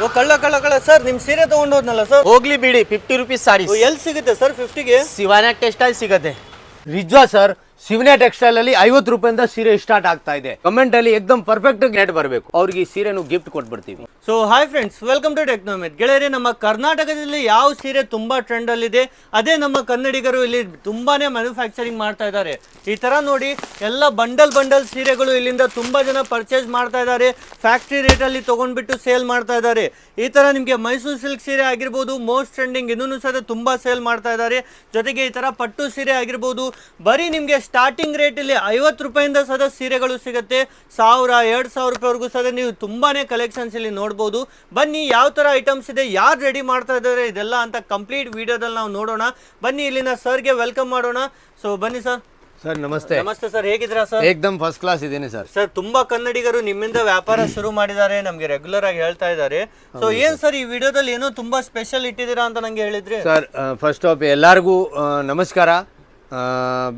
ಓ ಕಳ್ಳ ಕಳ್ಳ ಕಳ್ಳ ಸರ್ ನಿಮ್ ಸೀರೆ ತಗೊಂಡೋದ್ನಲ್ಲ ಸರ್ ಹೋಗ್ಲಿ ಬಿಡಿ 50 ರೂಪೀಸ್ ಸಾರಿ ಎಲ್ಲಿ ಸಿಗುತ್ತೆ ಸರ್ 50ಗೆ ಶಿವಾನ್ಯ ಟೆಕ್ಸ್ಟೈಲ್ ಸಿಗತ್ತೆ ರಿಜ್ವಾ ಸರ್ ಶಿವನ್ಯ ಟೆಕ್ಸ್ಟೈಲ್ ಅಲ್ಲಿ 50 ರೂಪಾಯಿಂದ ಸೀರೆ ಸ್ಟಾರ್ಟ್ ಆಗ್ತಾ ಇದೆ. ಕಮೆಂಟ್ ಅಲ್ಲಿ ಎಕ್ದಮ್ ಪರ್ಫೆಕ್ಟ್ ರೇಟ್ ಬರಬೇಕು, ಅವ್ರಿಗೆ ಈ ಸೀರೆನು ಗಿಫ್ಟ್ ಕೊಟ್ಬಿಡ್ತೀವಿ. So hi friends, welcome to Technomith. ಗೆಳೆಯರೆ, ನಮ್ಮ ಕರ್ನಾಟಕದಲ್ಲಿ ಯಾವ ಸೀರೆ ತುಂಬಾ ಟ್ರೆಂಡ್ ಅಲ್ಲಿದೆ ಅದೇ ನಮ್ಮ ಕನ್ನಡಿಗರು ಇಲ್ಲಿ ತುಂಬಾನೇ ಮ್ಯಾನುಫ್ಯಾಕ್ಚರಿಂಗ್ ಮಾಡ್ತಾ ಇದ್ದಾರೆ. ಈ ತರ ನೋಡಿ ಎಲ್ಲ ಬಂಡಲ್ ಸೀರೆಗಳು ಇಲ್ಲಿಂದ ತುಂಬಾ ಜನ ಪರ್ಚೇಸ್ ಮಾಡ್ತಾ ಇದ್ದಾರೆ. ಫ್ಯಾಕ್ಟ್ರಿ ರೇಟ್ ಅಲ್ಲಿ ತಗೊಂಡ್ಬಿಟ್ಟು ಸೇಲ್ ಮಾಡ್ತಾ ಇದ್ದಾರೆ. ಈ ತರ ನಿಮಗೆ ಮೈಸೂರು ಸಿಲ್ಕ್ ಸೀರೆ ಆಗಿರ್ಬೋದು, ಮೋಸ್ಟ್ ಟ್ರೆಂಡಿಂಗ್ ಇನ್ನೂ ಸಹ ತುಂಬಾ ಸೇಲ್ ಮಾಡ್ತಾ ಇದ್ದಾರೆ. ಜೊತೆಗೆ ಈ ತರ ಪಟ್ಟು ಸೀರೆ ಆಗಿರ್ಬೋದು, ಬರೀ ನಿಮಗೆ ಸ್ಟಾರ್ಟಿಂಗ್ ರೇಟ್ ಇಲ್ಲಿ 50 ರೂಪಾಯಿಂದ ಸಹ ಸೀರೆಗಳು ಸಿಗುತ್ತೆ. 1000-2000 ರೂಪಾಯಿವರೆಗೂ ಸಹ ನೀವು ತುಂಬಾನೇ ಕಲೆಕ್ಷನ್ಸ್ ಇಲ್ಲಿ ನೋಡ್ಬೋದು. ಬನ್ನಿ ಯಾವ ತರ ಐಟಮ್ಸ್ ಇದೆ, ಯಾರು ರೆಡಿ ಮಾಡ್ತಾ ಇದ್ದಾರೆ ಇದೆಲ್ಲ ಅಂತ ಕಂಪ್ಲೀಟ್ ವಿಡಿಯೋದಲ್ಲಿ ನಾವು ನೋಡೋಣ. ಬನ್ನಿ ಇಲ್ಲಿನ ಸರ್ಗೆ ವೆಲ್ಕಮ್ ಮಾಡೋಣ. ಸೊ ಬನ್ನಿ ಸರ್. ಸರ್ ನಮಸ್ತೆ. ನಮಸ್ತೆ ಸರ್, ಹೇಗಿದ್ದೀರಾ ಸರ್? ಏಕ್ದಮ್ ಫಸ್ಟ್ ಕ್ಲಾಸ್ ಇದ್ದೀನಿ ಸರ್. ಸರ್ ತುಂಬಾ ಕನ್ನಡಿಗರು ನಿಮ್ಮಿಂದ ವ್ಯಾಪಾರ ಶುರು ಮಾಡಿದ್ದಾರೆ, ನಮ್ಗೆ ರೆಗ್ಯುಲರ್ ಆಗಿ ಹೇಳ್ತಾ ಇದ್ದಾರೆ. ಸೊ ಏನ್ ಸರ್ ಈ ವಿಡಿಯೋದಲ್ಲಿ ಏನೋ ತುಂಬಾ ಸ್ಪೆಷಲ್ ಇಟ್ಟಿದ್ದೀರಾ ಅಂತ ನಂಗೆ ಹೇಳಿದ್ರಿ ಸರ್. ಫಸ್ಟ್ ಆಫ್ ಎಲ್ಲರಿಗೂ ನಮಸ್ಕಾರ.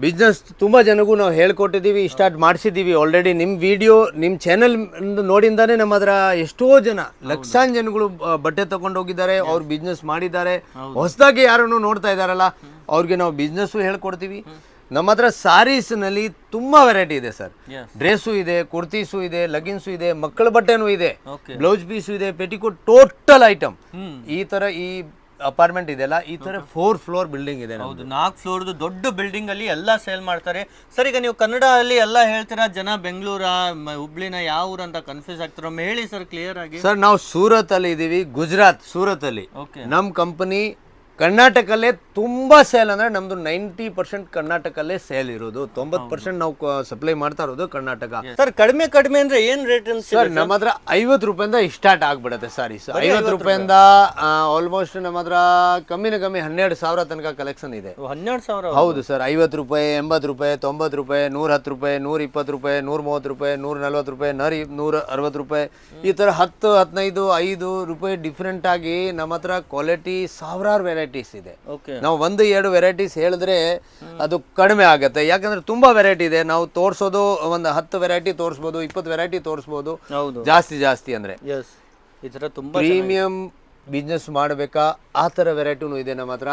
ಬಿಸ್ನೆಸ್ ತುಂಬ ಜನಗೂ ನಾವು ಹೇಳ್ಕೊಟ್ಟಿದ್ದೀವಿ, ಸ್ಟಾರ್ಟ್ ಮಾಡಿಸಿದ್ದೀವಿ ಆಲ್ರೆಡಿ. ನಿಮ್ಮ ವಿಡಿಯೋ ನಿಮ್ಮ ಚಾನಲ್ ನೋಡಿಂದಾನೆ ನಮ್ಮ ಹತ್ರ ಎಷ್ಟೋ ಜನ ಲಕ್ಷಾಂತರ ಜನಗಳು ಬಟ್ಟೆ ತಗೊಂಡು ಹೋಗಿದ್ದಾರೆ, ಅವ್ರು ಬಿಸ್ನೆಸ್ ಮಾಡಿದ್ದಾರೆ. ಹೊಸದಾಗಿ ಯಾರನ್ನು ನೋಡ್ತಾ ಇದ್ದಾರಲ್ಲ ಅವ್ರಿಗೆ ನಾವು ಬಿಸ್ನೆಸ್ಸು ಹೇಳ್ಕೊಡ್ತೀವಿ. ನಮ್ಮ ಹತ್ರ ಸಾರೀಸ್ನಲ್ಲಿ ತುಂಬ ವೆರೈಟಿ ಇದೆ ಸರ್. ಡ್ರೆಸ್ಸು ಇದೆ, ಕುರ್ತೀಸು ಇದೆ, ಲೆಗಿನ್ಸು ಇದೆ, ಮಕ್ಕಳ ಬಟ್ಟೆನೂ ಇದೆ, ಬ್ಲೌಸ್ ಪೀಸು ಇದೆ, ಪೆಟಿಕೋಟ್, ಟೋಟಲ್ ಐಟಮ್. ಈ ಥರ ಈ ಅಪಾರ್ಟ್ಮೆಂಟ್ ಇದೆಲ್ಲ ಈ ತರ 4 ಫ್ಲೋರ್ ಬಿಲ್ಡಿಂಗ್ ಇದೆ. ಹೌದು, 4 ಫ್ಲೋರ್ದು ದೊಡ್ಡ ಬಿಲ್ಡಿಂಗ್ ಅಲ್ಲಿ ಎಲ್ಲ ಸೇಲ್ ಮಾಡ್ತಾರೆ. ಸರ್ ಈಗ ನೀವು ಕನ್ನಡ ಅಲ್ಲಿ ಎಲ್ಲ ಹೇಳ್ತೀರಾ, ಜನ ಬೆಂಗಳೂರ ಹುಬ್ಳಿನ ಯಾವ ಊರು ಅಂತ ಕನ್ಫ್ಯೂಸ್ ಆಗ್ತಾರ, ಹೇಳಿ ಸರ್ ಕ್ಲಿಯರ್ ಆಗಿ. ಸರ್ ನಾವು ಸೂರತ್ ಅಲ್ಲಿ ಇದೀವಿ, ಗುಜರಾತ್ ಸೂರತ್ ಅಲ್ಲಿ. ನಮ್ ಕಂಪನಿ ಕರ್ನಾಟಕಲ್ಲೇ ತುಂಬಾ ಸೇಲ್ ಅಂದ್ರೆ ನಮ್ದು 90% ಕರ್ನಾಟಕಲ್ಲೇ ಸೇಲ್ ಇರೋದು. 90% ನಾವು ಸಪ್ಲೈ ಮಾಡ್ತಾ ಇರೋದು ಕರ್ನಾಟಕ. ಸರ್ ಕಡಿಮೆ ಅಂದ್ರೆ ಏನ್ ರೇಟ್? ಸರ್ ನಮ್ಮ ಹತ್ರ 50 ರೂಪಾಯಿಂದ ಸ್ಟಾರ್ಟ್ ಆಗ್ಬಿಡುತ್ತೆ ಸಾರೀಸ್. 50 ರೂಪಾಯಿಂದ ಆಲ್ಮೋಸ್ಟ್ ನಮ್ಮ ಹತ್ರ ಕಮ್ಮಿ 12,000 ತನಕ ಕಲೆಕ್ಷನ್ ಇದೆ. 12,000? ಹೌದು ಸರ್. 50 ರೂಪಾಯಿ, 80 ರೂಪಾಯಿ, 90 ರೂಪಾಯಿ, 110 ರೂಪಾಯಿ, 120 ರೂಪಾಯಿ, 130 ರೂಪಾಯಿ, 140 ರೂಪಾಯಿ, 160 ರೂಪಾಯಿ, ಈ ತರ 10, 15, 5 ರೂಪಾಯಿ ಡಿಫ್ರೆಂಟ್ ಆಗಿ ನಮ್ಮ ಹತ್ರ ಕ್ವಾಲಿಟಿ ಸಾವಿರಾರು ವೆರೈಟೀಸ್ ಇದೆ. ನಾವು 1-2 ವೆರೈಟೀಸ್ ಹೇಳಿದ್ರೆ ಅದು ಕಡಿಮೆ ಆಗುತ್ತೆ, ಯಾಕಂದ್ರೆ ತುಂಬಾ ವೆರೈಟಿ ಇದೆ. ನಾವು ತೋರಿಸೋದು ಒಂದು 10 ವೆರೈಟಿ ತೋರಿಸ್ಬೋದು, 20 ವೆರೈಟಿ ತೋರಿಸ್ಬೋದು. ಜಾಸ್ತಿ ಅಂದ್ರೆ ಪ್ರೀಮಿಯಂ ಬಿಸ್ನೆಸ್ ಮಾಡಬೇಕಾ ಆ ಥರ ವೆರೈಟಿನೂ ಇದೆ ನಮ್ಮ ಹತ್ರ.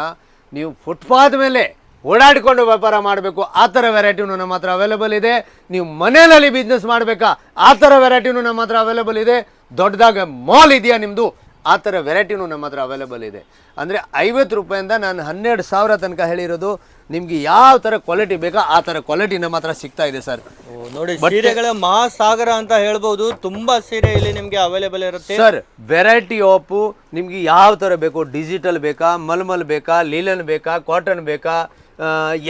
ನೀವು ಫುಟ್ಪಾತ್ ಮೇಲೆ ಓಡಾಡಿಕೊಂಡು ವ್ಯಾಪಾರ ಮಾಡಬೇಕು ಆ ಥರ ವೆರೈಟಿನೂ ನಮ್ಮ ಹತ್ರ ಅವೈಲೇಬಲ್ ಇದೆ. ನೀವು ಮನೆಯಲ್ಲಿ ಬಿಸ್ನೆಸ್ ಮಾಡಬೇಕಾ ಆ ಥರ ವೆರೈಟಿನೂ ನಮ್ಮ ಹತ್ರ ಅವೈಲೇಬಲ್ ಇದೆ. ದೊಡ್ಡದಾಗ ಮಾಲ್ ಇದೆಯಾ ನಿಮ್ಮದು, ಆ ಥರ ವೆರೈಟಿನೂ ನಮ್ಮ ಹತ್ರ ಅವೈಲೇಬಲ್ ಇದೆ. ಅಂದರೆ 50 ರೂಪಾಯಿಂದ ನಾನು 12,000 ತನಕ ಹೇಳಿರೋದು. ನಿಮ್ಗೆ ಯಾವ ಥರ ಕ್ವಾಲಿಟಿ ಬೇಕಾ ಆ ಥರ ಕ್ವಾಲಿಟಿ ನಮ್ಮ ಹತ್ರ ಸಿಗ್ತಾ ಇದೆ ಸರ್. ನೋಡಿ, ಸೀರೆಗಳ ಮಹಾಸಾಗರ ಅಂತ ಹೇಳ್ಬೋದು. ತುಂಬಾ ಸೀರೆ ಇಲ್ಲಿ ನಿಮ್ಗೆ ಅವೈಲೇಬಲ್ ಇರುತ್ತೆ ಸರ್. ವೆರೈಟಿ ಆಫ್ ನಿಮ್ಗೆ ಯಾವ ಥರ ಬೇಕು, ಡಿಜಿಟಲ್ ಬೇಕಾ, ಮಲ್ಮಲ್ ಬೇಕಾ, ಲೀಲನ್ ಬೇಕಾ, ಕಾಟನ್ ಬೇಕಾ,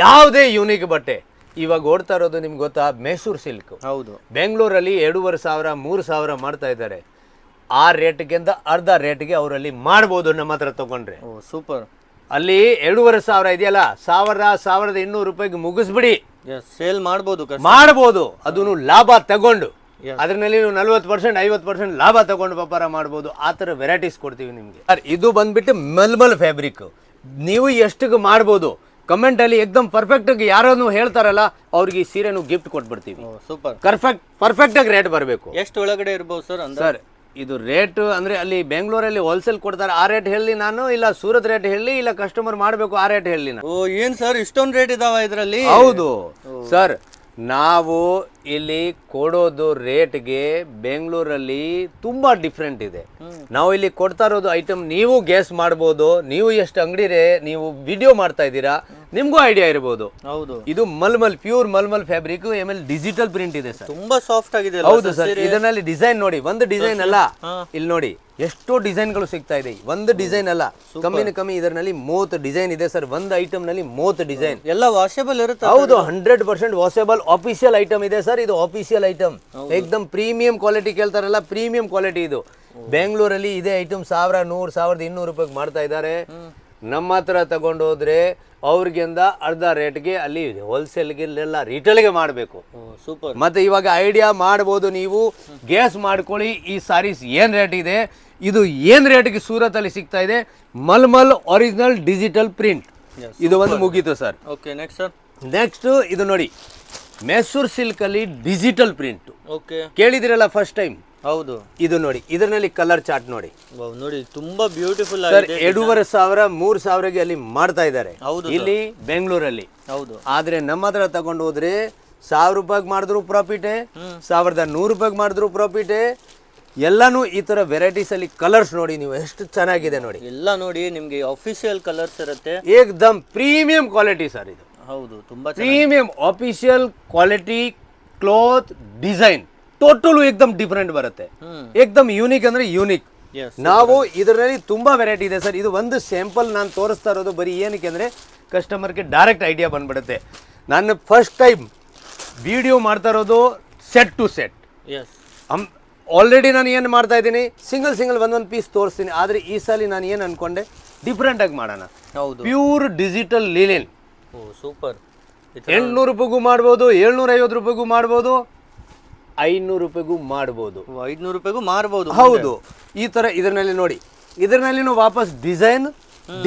ಯಾವುದೇ ಯೂನಿಕ್ ಬಟ್ಟೆ ಇವಾಗ ಓಡ್ತಾ ಇರೋದು ನಿಮ್ಗೆ ಗೊತ್ತಾ, ಮೈಸೂರು ಸಿಲ್ಕ್. ಹೌದು, ಬೆಂಗಳೂರಲ್ಲಿ 2,500 3,000 ಮಾಡ್ತಾ ಇದ್ದಾರೆ. ಆ ರೇಟ್ಗಿಂತ ಅರ್ಧ ರೇಟ್ಗೆ ಅವರಲ್ಲಿ ಮಾಡ್ಬೋದು ನಮ್ಮ ಹತ್ರ ತಗೊಂಡ್ರೆ. ಸೂಪರ್. ಅಲ್ಲಿ 2,500 ಇದೆಯಲ್ಲ, 1,200 ರೂಪಾಯಿಗೆ ಮುಗಿಸ್ಬಿಡಿ, ಸೇಲ್ ಮಾಡ್ಬೋದು. ಅದನ್ನು ಲಾಭ ತಗೊಂಡು ಅದರಲ್ಲಿ ನೀವು 40% 50% ಲಾಭ ತಗೊಂಡು ವ್ಯಾಪಾರ ಮಾಡ್ಬೋದು. ಆ ಥರ ವೆರೈಟೀಸ್ ಕೊಡ್ತೀವಿ ನಿಮಗೆ. ಇದು ಬಂದ್ಬಿಟ್ಟು ಮಲ್ಮಲ್ ಫ್ಯಾಬ್ರಿಕ್. ನೀವು ಎಷ್ಟಿಗೆ ಮಾಡ್ಬೋದು ಕಮೆಂಟ್ ಅಲ್ಲಿ ಎಕ್ದಮ್ ಪರ್ಫೆಕ್ಟ್ ಆಗಿ ಯಾರನ್ನು ಹೇಳ್ತಾರಲ್ಲ ಅವ್ರಿಗೆ ಈ ಸೀರೆನು ಗಿಫ್ಟ್ ಕೊಟ್ಬಿಡ್ತೀವಿ. ಸೂಪರ್. ಪರ್ಫೆಕ್ಟ್ ಆಗಿ ರೇಟ್ ಬರಬೇಕು. ಎಷ್ಟು ಒಳಗಡೆ ಇರ್ಬೋದು ಸರ್? ಸರ್ ಇದು ರೇಟ್ ಅಂದ್ರೆ ಅಲ್ಲಿ ಬೆಂಗಳೂರಲ್ಲಿ ಹೋಲ್ಸೇಲ್ ಕೊಡ್ತಾರೆ, ಆ ರೇಟ್ ಹೇಳಿ ನಾನು, ಇಲ್ಲ ಸೂರತ್ ರೇಟ್ ಹೇಳಿ, ಇಲ್ಲ ಕಸ್ಟಮರ್ ಮಾಡಬೇಕು ಆ ರೇಟ್ ಹೇಳಿ ನಾನು. ಏನ್ ಸರ್ ಇಷ್ಟೊಂದು ರೇಟ್ ಇದಾವ ಇದರಲ್ಲಿ? ಹೌದು ಸರ್. ನಾವು ಇಲ್ಲಿ ಕೊಡೋದು ರೇಟ್ಗೆ ಬೆಂಗಳೂರಲ್ಲಿ ತುಂಬಾ ಡಿಫ್ರೆಂಟ್ ಇದೆ. ನಾವು ಇಲ್ಲಿ ಕೊಡ್ತಾ ಇರೋದು ಐಟಮ್ ನೀವು ಗೆಸ್ ಮಾಡ್ಬೋದು. ನೀವು ಎಷ್ಟು ಅಂಗಡಿ ನೀವು ವಿಡಿಯೋ ಮಾಡ್ತಾ ಇದ್ದೀರಾ, ನಿಮ್ಗೂ ಐಡಿಯಾ ಇರಬಹುದು. ಹೌದು, ಇದು ಮಲ್ಮಲ್, ಪ್ಯೂರ್ ಮಲ್ಮಲ್ ಫ್ಯಾಬ್ರಿಕ್. ಆಮೇಲೆ ಡಿಜಿಟಲ್ ಪ್ರಿಂಟ್ ಇದೆ ಸರ್, ತುಂಬಾ ಸಾಫ್ಟ್ ಆಗಿದೆ. ಹೌದು ಸರ್. ಇದರಲ್ಲಿ ಡಿಸೈನ್ ನೋಡಿ, ಒಂದು ಡಿಸೈನ್ ಅಲ್ಲ, ಇಲ್ಲಿ ನೋಡಿ ಎಷ್ಟೋ ಡಿಸೈನ್ಗಳು ಸಿಗ್ತಾ ಇದೆ. ಒಂದು ಡಿಸೈನ್ ಅಲ್ಲ, ಕಮ್ಮಿ ಇದರಲ್ಲಿ 30 ಡಿಸೈನ್ ಇದೆ ಸರ್. ಒಂದು ಐಟಮ್ ನಲ್ಲಿ 30 ಡಿಸೈನ್. ಎಲ್ಲ ವಾಷೇಬಲ್ ಇರುತ್ತೆ? ಹೌದು, 100% ವಾಷೇಬಲ್ ಆಫೀಷಿಯಲ್ ಐಟಮ್ ಇದೆ ಸರ್. ಇದು ಆಫೀಷಿಯಲ್ ಐಟಮ್, ಏಕದಮ್ ಪ್ರೀಮಿಯಂ ಕ್ವಾಲಿಟಿ. ಕೇಳ್ತಾರಲ್ಲ, ಪ್ರೀಮಿಯಂ ಕ್ವಾಲಿಟಿ ಇದು. ಬೆಂಗಳೂರಲ್ಲಿ ಇದೇ ಐಟಮ್ 1,100 1,200 ರೂಪಾಯಿಗೆ ಮಾಡ್ತಾ ಇದ್ದಾರೆ. ನಮ್ಮ ಹತ್ರ ತಗೊಂಡು ಹೋದ್ರೆ ಅವ್ರಿಗಿಂದ ಅರ್ಧ ರೇಟ್ಗೆ ಅಲ್ಲಿ ಹೋಲ್ಸೇಲ್ಗೆಲ್ಲ ರಿಟೇಲ್ಗೆ ಮಾಡಬೇಕು. ಸೂಪರ್. ಮತ್ತೆ ಇವಾಗ ಐಡಿಯಾ ಮಾಡ್ಬೋದು, ನೀವು ಗ್ಯಾಸ್ ಮಾಡ್ಕೊಳ್ಳಿ ಈ ಸಾರೀಸ್ ಏನ್ ರೇಟ್ ಇದೆ, ಇದು ಏನ್ ರೇಟ್ಗೆ ಸೂರತ್ ಅಲ್ಲಿ ಸಿಗ್ತಾ ಇದೆ. ಮಲ್ಮಲ್ ಒರಿಜಿನಲ್ ಡಿಜಿಟಲ್ ಪ್ರಿಂಟ್, ಇದು ಒಂದು ಮುಗೀತು ಸರ್. ಓಕೆ, ನೆಕ್ಸ್ಟ್ ಇದು ನೋಡಿ, ಮೈಸೂರು ಸಿಲ್ಕ್ ಅಲ್ಲಿ ಡಿಜಿಟಲ್ ಪ್ರಿಂಟ್. ಓಕೆ, ಕೇಳಿದಿರಲ್ಲ ಫಸ್ಟ್ ಟೈಮ್. ಹೌದು. ಇದು ನೋಡಿ, ಇದರಲ್ಲಿ ಕಲರ್ ಚಾರ್ಟ್ ನೋಡಿ. ವಾವ್, ನೋಡಿ ತುಂಬಾ ಬ್ಯೂಟಿಫುಲ್ ಸರ್ ಆಗಿದೆ. 2,500 3,000ಗೆ ಅಲ್ಲಿ ಮಾಡ್ತಾ ಇದ್ದಾರೆ ಹೌದು ಇಲ್ಲಿ ಬೆಂಗಳೂರಲ್ಲಿ. ಹೌದು. ಆದ್ರೆ ನಮ್ಮ ಹತ್ರ ತಗೊಂಡು ಹೋದ್ರೆ 1,000 ರೂಪಾಯಿಗೆ ಮಾಡಿದ್ರು ಪ್ರಾಫಿಟೇ, 1,100 ರೂಪಾಯಿಗೆ ಮಾಡಿದ್ರು ಪ್ರಾಫಿಟೇ. ಎಲ್ಲಾನು ಈ ತರ ವೆರೈಟೀಸ್ ಅಲ್ಲಿ ಕಲರ್ಸ್ ನೋಡಿ ನೀವು ಎಷ್ಟು ಚೆನ್ನಾಗಿದೆ ನೋಡಿ. ಎಲ್ಲ ನೋಡಿ ನಿಮ್ಗೆ ಅಫಿಷಿಯಲ್ ಕಲರ್ಸ್ ಇರುತ್ತೆ. ಏಕ್ದಮ್ ಪ್ರೀಮಿಯಂ ಕ್ವಾಲಿಟಿ ಸರ್ ಇದು. ಹೌದು, ತುಂಬಾ premium official quality cloth design total ಏಕ್ದಮ್ ಡಿಫರೆಂಟ್ ಬರುತ್ತೆ. ಏಕ್ದಮ್ ಯೂನಿಕ್ ಅಂದ್ರೆ ಯೂನಿಕ್. ನಾವು ಇದರಲ್ಲಿ ತುಂಬಾ ವೆರೈಟಿ ಇದೆ ಸರ್. ಇದು ಒಂದು ಸ್ಯಾಂಪಲ್ ನಾನು ತೋರಿಸ್ತಾ ಇರೋದು ಬರೀ ಏನಕ್ಕೆ ಅಂದ್ರೆ ಕಸ್ಟಮರ್ಗೆ ಡೈರೆಕ್ಟ್ ಐಡಿಯಾ ಬಂದ್ಬಿಡುತ್ತೆ. ನಾನು ಫಸ್ಟ್ ಟೈಮ್ ವಿಡಿಯೋ ಮಾಡ್ತಾ ಇರೋದು ಸೆಟ್ ಟು ಸೆಟ್. ಆಲ್ರೆಡಿ ನಾನು ಏನು ಮಾಡ್ತಾ ಇದ್ದೀನಿ, ಸಿಂಗಲ್ ಒಂದೊಂದು ಪೀಸ್ ತೋರಿಸ್ತೀನಿ. ಆದರೆ ಈ ಸಲ ನಾನು ಏನು ಅನ್ಕೊಂಡೆ, ಡಿಫ್ರೆಂಟ್ ಆಗಿ ಮಾಡೋಣ. ಹೌದು, ಪ್ಯೂರ್ ಡಿಜಿಟಲ್ ಲೀಲಿನ್. ಓ ಸೂಪರ್. 800 ರೂಪಾಯಿಗೂ ಮಾಡ್ಬೋದು, 750 ರೂಪಾಯಿಗೂ ಮಾಡ್ಬೋದು, 500 ರೂಪಾಯಿಗೂ ಮಾಡ್ಬೋದು, 500 ರೂಪಾಯಿಗೂ ಮಾರಬಹುದು. ಹೌದು. ಈ ತರ ಇದರಲ್ಲಿ ನೋಡಿ, ಇದರಲ್ಲಿ ವಾಪಸ್ ಡಿಸೈನ್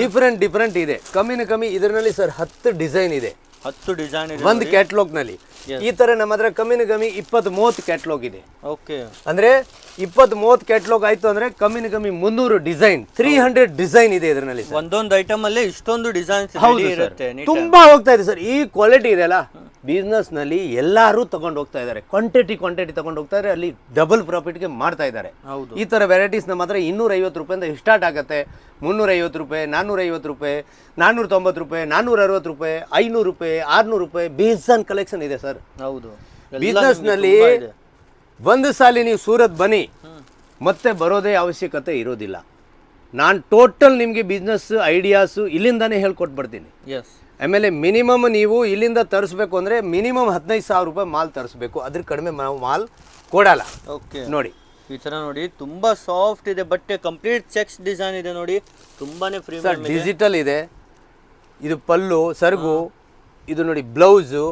ಡಿಫರೆಂಟ್ ಇದೆ. ಕಮ್ಮಿ ಇದರಲ್ಲಿ ಸರ್ 10 ಡಿಸೈನ್ ಇದೆ, 10 ಡಿಸೈನ್ ಇದೆ ಒಂದು ಕ್ಯಾಟ್ಲಾಗ್ ನಲ್ಲಿ. ಈ ತರ ನಮ್ಮ ಹತ್ರ ಕಮ್ಮಿ 20-30 ಕ್ಯಾಟ್ಲಾಗ್ ಇದೆ. ಓಕೆ, ಅಂದ್ರೆ 20-30 ಕ್ಯಾಟ್ಲಾಗ್ ಆಯ್ತು ಅಂದ್ರೆ ಕಮ್ಮಿ 300 ಡಿಸೈನ್, 300 ಡಿಸೈನ್ ಇದೆ ಇದರಲ್ಲಿ. ಒಂದೊಂದು ಐಟಮ್ ಅಲ್ಲೇ ಇಷ್ಟೊಂದು ಡಿಸೈನ್ಸ್ ಇರುತ್ತೆ. ತುಂಬಾ ಹೋಗ್ತಾ ಇದೆ ಸರ್. ಈ ಕ್ವಾಲಿಟಿ ಇದೆ ಅಲ್ಲ, ಬಿಸ್ನೆಸ್ ನಲ್ಲಿ ಎಲ್ಲಾರು ತಗೊಂಡು ಹೋಗ್ತಾ ಇದ್ದಾರೆ. ಕ್ವಾಂಟಿಟಿ ತಗೊಂಡು ಹೋಗ್ತಾ ಇದ್ದಾರೆ, ಅಲ್ಲಿ ಡಬಲ್ ಪ್ರಾಫಿಟ್ಗೆ ಮಾಡ್ತಾ ಇದ್ದಾರೆ. ಈ ತರ ವೆರೈಟೀಸ್ ನಮ್ಮ ಹತ್ರ 250 ರೂಪಾಯಿಂದ ಸ್ಟಾರ್ಟ್ ಆಗುತ್ತೆ. 350 ರೂಪಾಯಿ, 450 ರೂಪಾಯಿ, 490 ರೂಪಾಯಿ, 460 ರೂಪಾಯಿ, 500 ರೂಪಾಯಿ, 600 ರೂಪಾಯಿ ಬೇಸನ್ ಕಲೆಕ್ಷನ್ ಇದೆ ಸರ್. ಹೌದು, ಬಿಸ್ನೆಸ್ ನಲ್ಲಿ ಒಂದು ಸಾಲಿ ನೀವು ಸೂರತ್ ಬನ್ನಿ, ಮತ್ತೆ ಬರೋದೇ ಅವಶ್ಯಕತೆ ಇರೋದಿಲ್ಲ. ನಾನು ಟೋಟಲ್ ನಿಮಗೆ ಬಿಸ್ನೆಸ್ ಐಡಿಯಾಸು ಇಲ್ಲಿಂದಾನೇ ಹೇಳ್ಕೊಟ್ಬಿಡ್ತೀನಿ. ಆಮೇಲೆ ಮಿನಿಮಮ್ ನೀವು ಇಲ್ಲಿಂದ ತರಿಸ್ಬೇಕು ಅಂದರೆ ಮಿನಿಮಮ್ 15,000 ರೂಪಾಯಿ ಮಾಲ್ ತರಿಸ್ಬೇಕು. ಅದ್ರ ಕಡಿಮೆ ನಾವು ಮಾಲ್ ಕೊಡಲ್ಲ. ಓಕೆ, ನೋಡಿ ಈ ಥರ ನೋಡಿ ತುಂಬಾ ಸಾಫ್ಟ್ ಇದೆ ಬಟ್ಟೆ. ಕಂಪ್ಲೀಟ್ ಚೆಕ್ಸ್ ಡಿಸೈನ್ ಇದೆ ನೋಡಿ, ತುಂಬಾನೇ ಪ್ರೀಮಿಯಂ ಇದೆ. ಡಿಜಿಟಲ್ ಇದೆ. ಇದು ಪಲ್ಲು, ಸರ್ಗು, ಇದು ನೋಡಿ ಬ್ಲೌಸು.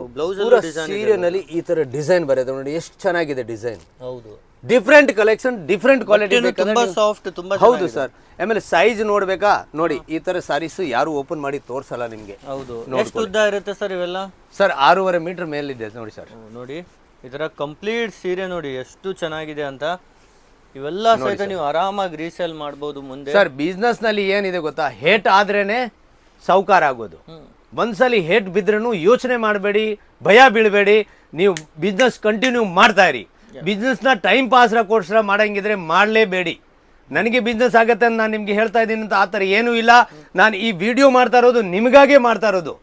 ಸೀರೆನಲ್ಲಿ ಈ ತರ ಡಿಸೈನ್ ಬರುತ್ತೆ ನೋಡಿ, ಎಷ್ಟು ಚೆನ್ನಾಗಿದೆ ಡಿಸೈನ್. ಹೌದು, ಡಿಫ್ರೆಂಟ್ ಕಲೆಕ್ಷನ್, ಡಿಫ್ರೆಂಟ್ ಕ್ವಾಲಿಟಿ. ತುಂಬಾ ಸಾಫ್ಟ್, ತುಂಬಾ ಹೌದು ಸರ್. ಆಮೇಲೆ ಸೈಜ್ ನೋಡ್ಬೇಕಾ ನೋಡಿ, ಈ ತರ ಸಾರೀಸ್ ಯಾರು ಓಪನ್ ಮಾಡಿ ತೋರ್ಸಲ್ಲ ನಿಮ್ಗೆ. ಹೌದು, ಎಷ್ಟು ಉದ್ದ ಇರುತ್ತೆ ಸರ್ ಇವೆಲ್ಲ? ಸರ್ 6.5 ಮೀಟರ್ ಮೇಲಿದೆ ನೋಡಿ ಸರ್. ನೋಡಿ ಈ ತರ ಕಂಪ್ಲೀಟ್ ಸೀರೆ ನೋಡಿ ಎಷ್ಟು ಚೆನ್ನಾಗಿದೆ ಅಂತ. ಇವೆಲ್ಲ ಸಹಿತ ನೀವು ಆರಾಮಾಗಿ ರೀಸೇಲ್ ಮಾಡಬಹುದು ಮುಂದೆ. ಸರ್ ಬಿಸ್ನೆಸ್ ನಲ್ಲಿ ಏನಿದೆ ಗೊತ್ತಾ, ಹೇಟ್ ಆದ್ರೇನೆ ಸಾಹುಕಾರ ಆಗೋದು. ಒಂದ್ಸಲಿ ಹೇಟ್ ಬಿದ್ರೂ ಯೋಚನೆ ಮಾಡಬೇಡಿ, ಭಯ ಬೀಳಬೇಡಿ. ನೀವು ಬಿಸ್ನೆಸ್ ಕಂಟಿನ್ಯೂ ಮಾಡ್ತಾ ಇರಿ. ಬಿಸ್ನೆಸ್ನ ಟೈಮ್ ಪಾಸ್ಗೋಸ್ಕರ ಮಾಡಂಗಿದ್ರೆ ಮಾಡಲೇಬೇಡಿ. ನನಗೆ ಬಿಸ್ನೆಸ್ ಆಗತ್ತೆ ಅಂತ ನಾನು ನಿಮ್ಗೆ ಹೇಳ್ತಾ ಇದ್ದೀನಿ ಅಂತ ಆ ಥರ ಏನೂ ಇಲ್ಲ. ನಾನು ಈ ವಿಡಿಯೋ ಮಾಡ್ತಾ ಇರೋದು ನಿಮಗಾಗೆ ಮಾಡ್ತಾ ಇರೋದು.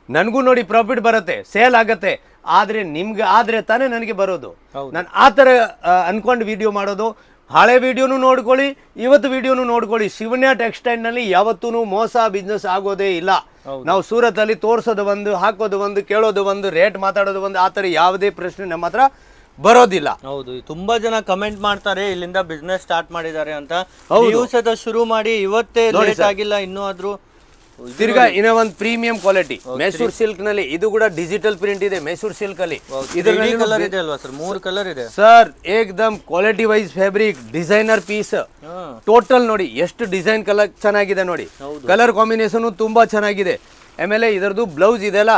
ನನಗೂ ನೋಡಿ ಪ್ರಾಫಿಟ್ ಬರುತ್ತೆ, ಸೇಲ್ ಆಗತ್ತೆ. ಆದರೆ ನಿಮ್ಗೆ ಆದರೆ ತಾನೇ ನನಗೆ ಬರೋದು. ನಾನು ಆ ಥರ ಅನ್ಕೊಂಡು ವಿಡಿಯೋ ಮಾಡೋದು. ಹಳೆ ವಿಡಿಯೋನು ನೋಡ್ಕೊಳ್ಳಿ, ಇವತ್ತು ವಿಡಿಯೋನು ನೋಡ್ಕೊಳ್ಳಿ. ಶಿವಣ್ಯ ಟೆಕ್ಸ್ಟೈಲ್ನಲ್ಲಿ ಯಾವತ್ತೂ ಮೋಸ ಬಿಸ್ನೆಸ್ ಆಗೋದೇ ಇಲ್ಲ. ನಾವು ಸೂರತಲ್ಲಿ ತೋರಿಸೋದು ಒಂದು, ಹಾಕೋದು ಒಂದು, ಕೇಳೋದು ಒಂದು, ರೇಟ್ ಮಾತಾಡೋದು ಒಂದು, ಆ ಥರ ಯಾವುದೇ ಪ್ರಶ್ನೆ ನಮ್ಮ ಹತ್ರ ಬರೋದಿಲ್ಲ. ಹೌದು, ತುಂಬಾ ಜನ ಕಮೆಂಟ್ ಮಾಡ್ತಾರೆ ಇಲ್ಲಿಂದ ಬಿಸ್ನೆಸ್ ಸ್ಟಾರ್ಟ್ ಮಾಡಿದ್ದಾರೆ ಅಂತ. ನೀವು ಸಹ ಶುರು ಮಾಡಿ ಇವತ್ತೇ ಲೇಟ್ ಆಗಿಲ್ಲ ಇನ್ನೂ ಆದ್ರೂ. ತಿರ್ಗಾ ಇನ್ನೂ ಒಂದು ಪ್ರೀಮಿಯಂ ಕ್ವಾಲಿಟಿ ಮೈಸೂರ್ ಸಿಲ್ಕ್ ನಲ್ಲಿ, ಇದು ಕೂಡ ಡಿಜಿಟಲ್ ಪ್ರಿಂಟ್ ಇದೆ ಮೈಸೂರ್ ಸಿಲ್ಕ್ ಅಲ್ಲಿ. ಇದರಲ್ಲಿ ಕಲರ್ ಇದೆ ಅಲ್ವಾ ಸರ್? 3 ಕಲರ್ ಇದೆ ಸರ್. ಏಕ್ದಮ್ quality wise fabric, designer piece. Total ನೋಡಿ ಎಷ್ಟು ಡಿಸೈನ್ ಕಲರ್ ಚೆನ್ನಾಗಿದೆ ನೋಡಿ. ಕಲರ್ ಕಾಂಬಿನೇಷನ್ ತುಂಬಾ ಚೆನ್ನಾಗಿದೆ. ಆಮೇಲೆ ಇದರದ್ದು ಬ್ಲೌಸ್ ಇದೆಲ್ಲ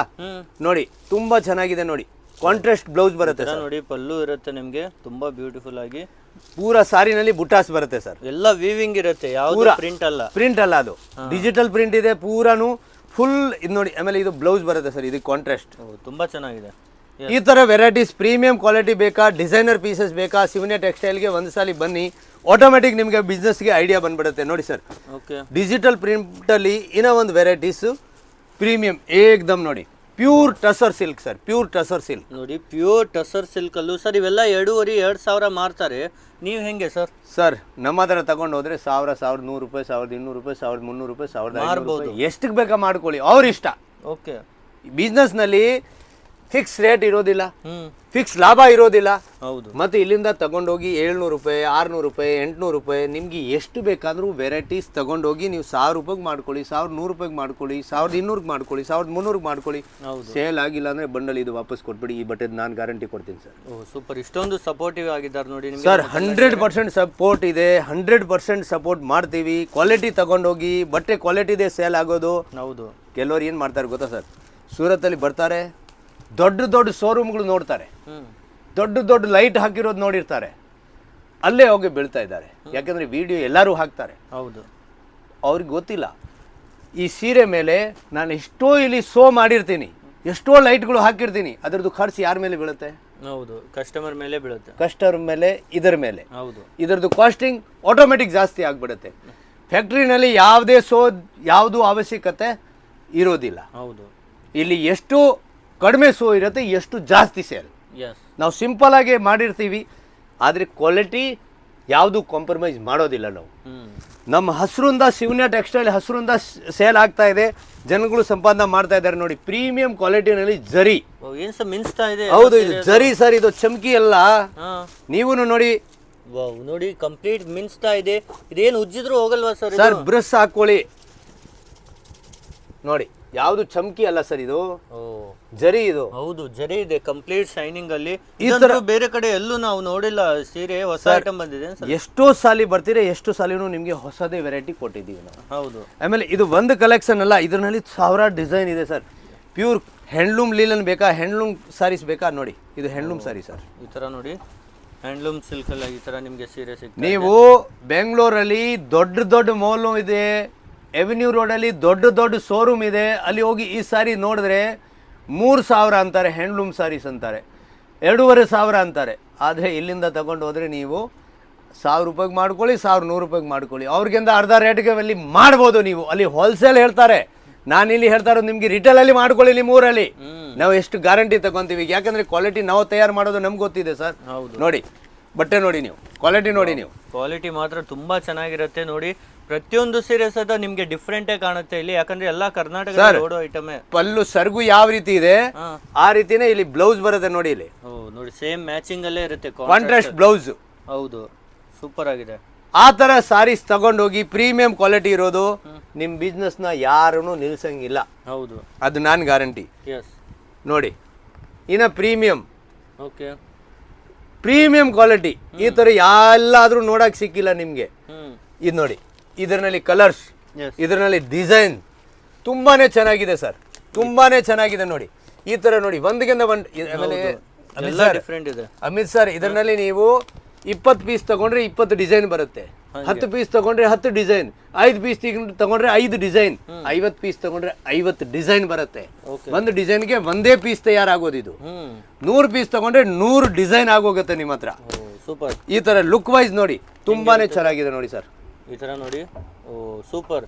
ನೋಡಿ, ತುಂಬಾ ಚೆನ್ನಾಗಿದೆ ನೋಡಿ. ಕಾಂಟ್ರಾಸ್ಟ್ ಬ್ಲೌಸ್ ಬರುತ್ತೆ ನೋಡಿ, ಪಲ್ಲು ಇರುತ್ತೆ ನಿಮ್ಗೆ ತುಂಬಾ ಬ್ಯೂಟಿಫುಲ್ ಆಗಿ. ಪೂರಾ ಸಾರಿನಲ್ಲಿ ಬುಟಾಸ್ ಬರುತ್ತೆ ಸರ್. ಎಲ್ಲ ವೀವಿಂಗ್ ಇರುತ್ತೆ, ಯಾವುದು ಪ್ರಿಂಟ್ ಅಲ್ಲ. ಪ್ರಿಂಟ್ ಅಲ್ಲ, ಅದು ಡಿಜಿಟಲ್ ಪ್ರಿಂಟ್ ಇದೆ ಪೂರಾನು ಫುಲ್. ಇದು ನೋಡಿ, ಆಮೇಲೆ ಇದು ಬ್ಲೌಸ್ ಬರುತ್ತೆ ಸರ್, ಇದು ಕಾಂಟ್ರಾಸ್ಟ್. ತುಂಬಾ ಚೆನ್ನಾಗಿದೆ. ಈ ತರ ವೆರೈಟೀಸ್ ಪ್ರೀಮಿಯಂ ಕ್ವಾಲಿಟಿ ಬೇಕಾ, ಡಿಸೈನರ್ ಪೀಸಸ್ ಬೇಕಾ, ಶಿವಣ್ಯ ಟೆಕ್ಸ್ಟೈಲ್ಗೆ ಒಂದ್ಸಲಿ ಬನ್ನಿ, ಆಟೋಮೆಟಿಕ್ ನಿಮಗೆ ಬಿಸ್ನೆಸ್ಗೆ ಐಡಿಯಾ ಬಂದ್ಬಿಡುತ್ತೆ. ನೋಡಿ ಸರ್, ಡಿಜಿಟಲ್ ಪ್ರಿಂಟ್ ಅಲ್ಲಿ ಇನ್ನೂ ಒಂದು ವೆರೈಟೀಸ್ ಪ್ರೀಮಿಯಂ ಏಕ್ದಮ್ ನೋಡಿ, pure tussar silk sir. Pure tussar silk ನೋಡಿ, ಪ್ಯೂರ್ ಟಸರ್ ಸಿಲ್ಕ್ ಅಲ್ಲೂ ಸರ್ ಇವೆಲ್ಲ 2,500-2,000 ಮಾರ್ತಾರೆ. ನೀವು ಹೆಂಗೆ ಸರ್? ಸರ್ ನಮ್ಮ ಹತ್ರ ತಗೊಂಡು ಹೋದ್ರೆ 1,000, 1,100 ರೂಪಾಯಿ, 1,200 ರೂಪಾಯಿ, 1,300 ರೂಪಾಯಿ, 1,500 ರೂಪಾಯಿ, ಎಷ್ಟಕ್ಕೆ ಬೇಕಾ ಮಾಡ್ಕೊಳ್ಳಿ, ಅವ್ರ ಇಷ್ಟ. ಓಕೆ, ಬಿಸ್ನೆಸ್ ನಲ್ಲಿ ಫಿಕ್ಸ್ ರೇಟ್ ಇರೋದಿಲ್ಲ, ಫಿಕ್ಸ್ ಲಾಭ ಇರೋದಿಲ್ಲ. ಹೌದು. ಮತ್ತೆ ಇಲ್ಲಿಂದ ತಗೊಂಡೋಗಿ 700 ರೂಪಾಯಿ, 600 ರೂಪಾಯಿ, 800 ರೂಪಾಯಿ, ನಿಮ್ಗೆ ಎಷ್ಟು ಬೇಕಾದ್ರೂ ವೆರೈಟೀಸ್ ತಗೊಂಡೋಗಿ ನೀವು 1,000 ರೂಪಾಯಿಗೆ ಮಾಡ್ಕೊಳ್ಳಿ, 1,100 ರೂಪಾಯಿಗೆ ಮಾಡ್ಕೊಳ್ಳಿ, 1,200 ಮಾಡ್ಕೊಳ್ಳಿ, 1,300 ಮಾಡ್ಕೊಳ್ಳಿ. ಸೇಲ್ ಆಗಿಲ್ಲ ಅಂದ್ರೆ ಬಂಡಲ್ ಇದು ವಾಪಸ್ ಕೊಟ್ಬಿಡಿ. ಈ ಬಟ್ಟೆದು ನಾನು ಗ್ಯಾರಂಟಿ ಕೊಡ್ತೀನಿ ಸರ್. ಸೂಪರ್, ಇಷ್ಟೊಂದು ಸಪೋರ್ಟಿವ್ ಆಗಿದ್ದಾರೆ ನೋಡಿ ಸರ್. 100% ಸಪೋರ್ಟ್ ಇದೆ, 100% ಸಪೋರ್ಟ್ ಮಾಡ್ತೀವಿ. ಕ್ವಾಲಿಟಿ ತಗೊಂಡೋಗಿ, ಬಟ್ಟೆ ಕ್ವಾಲಿಟಿ ಇದೆ ಸೇಲ್ ಆಗೋದು. ಹೌದು. ಕೆಲವರು ಏನು ಮಾಡ್ತಾರೆ ಗೊತ್ತಾ ಸರ್, ಸೂರತ್ತಲ್ಲಿ ಬರ್ತಾರೆ, ದೊಡ್ಡ ದೊಡ್ಡ ಶೋರೂಮ್ಗಳು ನೋಡ್ತಾರೆ, ದೊಡ್ಡ ದೊಡ್ಡ ಲೈಟ್ ಹಾಕಿರೋದು ನೋಡಿರ್ತಾರೆ. ಅಲ್ಲೇ ಹೋಗಿ ಬೀಳ್ತಾ ಇದ್ದಾರೆ. ಯಾಕಂದರೆ ವಿಡಿಯೋ ಎಲ್ಲರೂ ಹಾಕ್ತಾರೆ, ಹೌದು, ಅವ್ರಿಗೆ ಗೊತ್ತಿಲ್ಲ ಈ ಸೀರೆ ಮೇಲೆ ನಾನು ಎಷ್ಟೋ ಇಲ್ಲಿ ಶೋ ಮಾಡಿರ್ತೀನಿ, ಎಷ್ಟೋ ಲೈಟ್ಗಳು ಹಾಕಿರ್ತೀನಿ, ಅದರದ್ದು ಖರ್ಚು ಯಾರ ಮೇಲೆ ಬೀಳುತ್ತೆ? ಹೌದು, ಕಸ್ಟಮರ್ ಮೇಲೆ ಬೀಳುತ್ತೆ, ಕಸ್ಟಮರ್ ಮೇಲೆ, ಇದರ ಮೇಲೆ. ಹೌದು, ಇದರದ್ದು ಕಾಸ್ಟಿಂಗ್ ಆಟೋಮೆಟಿಕ್ ಜಾಸ್ತಿ ಆಗಿಬಿಡುತ್ತೆ. ಫ್ಯಾಕ್ಟ್ರಿನಲ್ಲಿ ಯಾವುದೇ ಯಾವುದು ಅವಶ್ಯಕತೆ ಇರೋದಿಲ್ಲ. ಹೌದು, ಇಲ್ಲಿ ಎಷ್ಟು ಕಡಿಮೆ ಶೋ ಇರುತ್ತೆ, ಎಷ್ಟು ಜಾಸ್ತಿ ಸೇಲ್. ಎಸ್, ನಾವು ಸಿಂಪಲ್ ಆಗಿ ಮಾಡಿರ್ತೀವಿ, ಆದರೆ ಕ್ವಾಲಿಟಿ ಯಾವುದು ಕಾಂಪ್ರಮೈಸ್ ಮಾಡೋದಿಲ್ಲ ನಾವು. ನಮ್ಮ ಹಸ್ರಿಂದ ಶಿವನ್ಯ ಟೆಕ್ಸ್ಟೈಲ್ ಹಸ್ರಿಂದ ಸೇಲ್ ಆಗ್ತಾ ಇದೆ, ಜನಗಳು ಸಂಪಾದನೆ ಮಾಡ್ತಾ ಇದ್ದಾರೆ. ನೋಡಿ, ಪ್ರೀಮಿಯಂ ಕ್ವಾಲಿಟಿನಲ್ಲಿ ಜರಿ. ಏನ್ ಸರ್ ಮಿನ್ಸ್ತಾ ಇದೆ? ಹೌದು, ಇದು ಜರಿ ಸರ್, ಇದು ಚಮಕಿ ಅಲ್ಲ. ನೀವು ನೋಡಿ, ನೋಡಿ ಕಂಪ್ಲೀಟ್ ಮಿನ್ಸ್ತಾ ಇದೆ. ಇದೇನು ಉಜ್ಜಿದ್ರು ಹೋಗಲ್ವಾ ಸರ್? ಸರ್ ಬ್ರಷ್ ಹಾಕೊಳ್ಳಿ ನೋಡಿ, ಯಾವುದು ಚಮಕಿ ಅಲ್ಲ ಸರ್, ಇದು ಜರಿ. ಇದು ಹೌದು, ಜರಿ ಇದೆ ಕಂಪ್ಲೀಟ್ ಶೈನಿಂಗ್ ಅಲ್ಲಿ. ಇದಂತೂ ಬೇರೆ ಕಡೆ ಎಲ್ಲೂ ನಾವು ನೋಡಿಲ್ಲ ಸೀರೆ. ಹೊಸ ಐಟಮ್ ಬಂದಿದೆ ಸರ್. ಎಷ್ಟೋ ಸಾಲಿ ಬರ್ತೀರಾ, ಎಷ್ಟು ಸಾಲಿನೂ ನಿಮಗೆ ಹೊಸದೇ ವೆರೈಟಿ ಕೊಟ್ಟಿದ್ದೀವಿ ನಾವು. ಹೌದು, ಆಮೇಲೆ ಇದು ಒಂದು ಕಲೆಕ್ಷನ್ ಅಲ್ಲ, ಇದರಲ್ಲಿ ಸಾವಿರಾರು ಡಿಸೈನ್ ಇದೆ ಸರ್. ಪ್ಯೂರ್ ಹ್ಯಾಂಡ್ಲೂಮ್ ಲೀಲನ್ ಬೇಕಾ, ಹ್ಯಾಂಡ್ಲೂಮ್ ಸಾರೀಸ್ ಬೇಕಾ? ನೋಡಿ, ಇದು ಹ್ಯಾಂಡ್ಲೂಮ್ ಸಾರಿ ಸರ್. ಈ ತರ ನೋಡಿ, ಹ್ಯಾಂಡ್ಲೂಮ್ ಸಿಲ್ಕ್ ಅಲ್ಲ, ಈ ತರ ನಿಮ್ಗೆ ಸೀರೆ ಸಿಗ್ತದೆ. ನೀವು ಬೆಂಗಳೂರಲ್ಲಿ ದೊಡ್ಡ ದೊಡ್ಡ ಮಾಲ್ ಇದೆ, ಎವೆನ್ಯೂ ರೋಡಲ್ಲಿ ದೊಡ್ಡ ದೊಡ್ಡ ಶೋರೂಮ್ ಇದೆ, ಅಲ್ಲಿ ಹೋಗಿ ಈ ಸಾರಿ ನೋಡಿದ್ರೆ 3,000 ಅಂತಾರೆ, ಹ್ಯಾಂಡ್ಲೂಮ್ ಸಾರೀಸ್ ಅಂತಾರೆ, 2,500 ಅಂತಾರೆ. ಆದರೆ ಇಲ್ಲಿಂದ ತಗೊಂಡು ಹೋದರೆ ನೀವು 1,000 ರೂಪಾಯಿಗೆ ಮಾಡ್ಕೊಳ್ಳಿ, 1,100 ರೂಪಾಯಿಗೆ ಮಾಡ್ಕೊಳ್ಳಿ, ಅವ್ರಿಗಿಂತ ಅರ್ಧ ರೇಟ್ಗೆ ಅಲ್ಲಿ ಮಾಡ್ಬೋದು ನೀವು. ಅಲ್ಲಿ ಹೋಲ್ಸೇಲ್ ಹೇಳ್ತಾರೆ, ನಾನಿಲ್ಲಿ ಹೇಳ್ತಾ ಇರೋದು ನಿಮಗೆ ರಿಟೇಲಲ್ಲಿ ಮಾಡ್ಕೊಳ್ಳಿ. ನಿಮ್ಮೂರಲ್ಲಿ ನಾವು ಎಷ್ಟು ಗ್ಯಾರಂಟಿ ತಗೊಂತೀವಿ, ಯಾಕಂದರೆ ಕ್ವಾಲಿಟಿ ನಾವು ತಯಾರು ಮಾಡೋದು ನಮ್ಗೆ ಗೊತ್ತಿದೆ ಸರ್. ನೋಡಿ, ಬಟ್ಟೆ ನೋಡಿ, ನೀವು ಕ್ವಾಲಿಟಿ ನೋಡಿ, ನೀವು ಕ್ವಾಲಿಟಿ ಮಾತ್ರ ತುಂಬಾ ಚೆನ್ನಾಗಿರುತ್ತೆ. ನೋಡಿ, ಪ್ರತಿಯೊಂದು ಸೀರೆ ಸದ ನಿಮ್ಗೆ ಡಿಫ್ರೆಂಟ್ ಕಾಣುತ್ತೆ ಇಲ್ಲಿ, ಯಾಕಂದ್ರೆ ಎಲ್ಲಾ ಕರ್ನಾಟಕ ಓಡೋ ಐಟಮ್. ಪಲ್ಲು ಸರ್ಗು ಯಾವ ರೀತಿ ಇದೆ ಆ ರೀತಿನೇ ಇಲ್ಲಿ ಬ್ಲೌಸ್ ಬರುತ್ತೆ ನೋಡಿ. ಇಲ್ಲಿ ನೋಡಿ, ಸೇಮ್ ಮ್ಯಾಚಿಂಗ್ ಅಲ್ಲೇ ಇರುತ್ತೆ, ಕಾಂಟ್ರಾಸ್ಟ್ ಬ್ಲೌಸ್. ಹೌದು, ಸೂಪರ್ ಆಗಿದೆ. ಆ ತರ ಸಾರೀಸ್ ತಗೊಂಡೋಗಿ ಪ್ರೀಮಿಯಂ ಕ್ವಾಲಿಟಿ ಇರೋದು ನಿಮ್ ಬಿಸ್ನೆಸ್ ನ ಯಾರೂ ನಿಲ್ಸಂಗಿಲ್ಲ. ಹೌದು, ಅದು ನಾನು ಗ್ಯಾರಂಟಿ. ಎಸ್, ನೋಡಿ, ಇನ್ನ ಪ್ರೀಮಿಯಂ, ಓಕೆ, ಪ್ರೀಮಿಯಂ ಕ್ವಾಲಿಟಿ ಈ ತರ ಎಲ್ಲಾದ್ರೂ ನೋಡಕ್ ಸಿಕ್ಕಿಲ್ಲ ನಿಮ್ಗೆ. ಇದು ನೋಡಿ, ಇದರಲ್ಲಿ ಕಲರ್ಸ್, ಇದರಲ್ಲಿ ಡಿಸೈನ್ ತುಂಬಾನೇ ಚೆನ್ನಾಗಿದೆ ಸರ್, ತುಂಬಾನೇ ಚೆನ್ನಾಗಿದೆ. ನೋಡಿ, ಈ ತರ ನೋಡಿ, ಒಂದಕ್ಕಿಂತ ಒಂದು. ಆಮೇಲೆ ಅಮಿತ್ ಸರ್, ಇದರಲ್ಲಿ ನೀವು 20 ಪೀಸ್ ತಗೊಂಡ್ರೆ 20 ಡಿಸೈನ್ ಬರುತ್ತೆ, 10 ಪೀಸ್ ತಗೊಂಡ್ರೆ 10 ಡಿಸೈನ್, 5 ಪೀಸ್ ತಗೊಂಡ್ರೆ 5 ಡಿಸೈನ್, 50 ಪೀಸ್ ತಗೊಂಡ್ರೆ 50 ಡಿಸೈನ್ ಬರುತ್ತೆ. ಒಂದು ಡಿಸೈನ್ಗೆ ಒಂದೇ ಪೀಸ್ ತಯಾರಾಗೋದು. ಇದು 100 ಪೀಸ್ ತಗೊಂಡ್ರೆ 100 ಡಿಸೈನ್ ಆಗೋಗುತ್ತೆ ನಿಮ್ಮ ಹತ್ರ. ಸೂಪರ್. ಈ ತರ ಲುಕ್ ವೈಸ್ ನೋಡಿ, ತುಂಬಾನೇ ಚೆನ್ನಾಗಿದೆ ನೋಡಿ ಸರ್. ಈ ತರ ನೋಡಿ, ಸೂಪರ್.